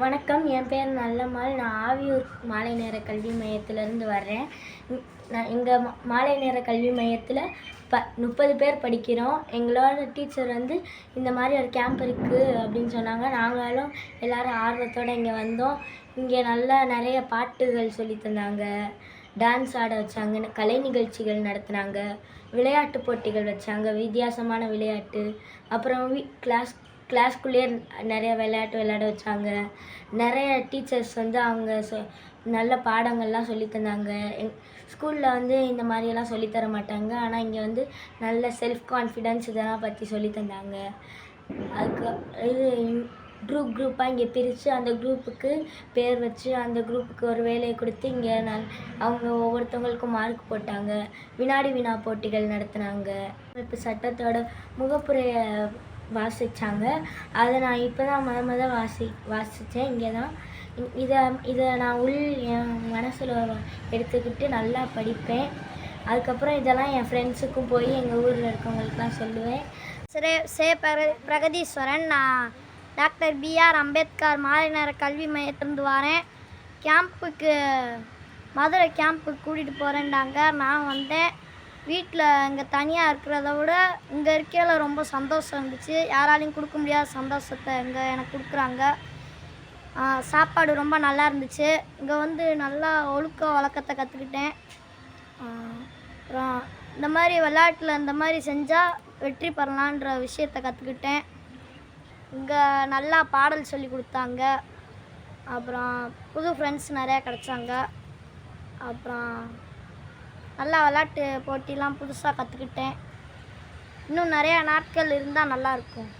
வணக்கம், என் பேர் நல்லம்மாள். நான் ஆவியூர் மாலை நேர கல்வி மையத்திலேருந்து வர்றேன். நான் எங்கள் மாலை நேர கல்வி மையத்தில் 30 பேர் படிக்கிறோம். எங்களோட டீச்சர் இந்த மாதிரி ஒரு கேம்ப் இருக்குது அப்படின்னு சொன்னாங்க. நாங்களும் எல்லோரும் ஆர்வத்தோடு இங்கே வந்தோம். இங்கே நிறைய பாட்டுகள் சொல்லி தந்தாங்க, டான்ஸ் ஆட வச்சாங்க, கலை நிகழ்ச்சிகள் நடத்துனாங்க, விளையாட்டு போட்டிகள் வச்சாங்க, வித்தியாசமான விளையாட்டு. அப்புறம் கிளாஸ்க்குள்ளேயே நிறைய விளையாட்டு விளையாட வச்சாங்க. நிறைய டீச்சர்ஸ் அவங்க நல்ல பாடங்கள்லாம் சொல்லி தந்தாங்க. ஸ்கூலில் இந்த மாதிரியெல்லாம் சொல்லித்தர மாட்டாங்க. ஆனால் இங்கே நல்ல செல்ஃப் கான்ஃபிடென்ஸ் இதெல்லாம் பற்றி சொல்லி தந்தாங்க. அதுக்கு குரூப்பாக இங்கே பிரித்து அந்த குரூப்புக்கு பேர் வச்சு அந்த குரூப்புக்கு ஒரு வேலையை கொடுத்து இங்கே அவங்க ஒவ்வொருத்தவங்களுக்கும் மார்க் போட்டாங்க. வினாடி வினா போட்டிகள் நடத்தினாங்க. இப்போ சட்டத்தோட முகப்புரையை வாசித்தாங்க. அதை நான் இப்போ தான் வாசித்தேன். இங்கே தான் இதை நான் என் மனசில் எடுத்துக்கிட்டு நல்லா படிப்பேன். அதுக்கப்புறம் இதெல்லாம் என் ஃப்ரெண்ட்ஸுக்கும் போய் எங்கள் ஊரில் இருக்கவங்களுக்குலாம் சொல்லுவேன். பிரகதீஸ்வரன். நான் டாக்டர் பிஆர் அம்பேத்கர் மாலை நேர கல்வி மையத்திலிருந்து வரேன். மதுரை கேம்புக்கு கூட்டிகிட்டு போகிறேன்டாங்க. நான் வந்தேன். வீட்டில் இங்கே தனியாக இருக்கிறத விட இங்கே இருக்கையில் ரொம்ப சந்தோஷம் இருந்துச்சு. யாராலையும் கொடுக்க முடியாத சந்தோஷத்தை இங்கே எனக்கு கொடுக்குறாங்க. சாப்பாடு ரொம்ப நல்லா இருந்துச்சு. இங்கே நல்லா ஒழுக்க வழக்கத்தை கற்றுக்கிட்டேன். அப்புறம் இந்த மாதிரி விளையாட்டில் இந்த மாதிரி செஞ்சால் வெற்றி பெறலான்ற விஷயத்தை கற்றுக்கிட்டேன். இங்கே நல்லா பாடல் சொல்லி கொடுத்தாங்க. அப்புறம் புது ஃப்ரெண்ட்ஸ் நிறையா கிடச்சாங்க. அப்புறம் நல்லா விளையாட்டு போட்டிலாம் புதுசாக கற்றுக்கிட்டேன். இன்னும் நிறையா நாட்கள் இருந்தால் நல்லாயிருக்கும்.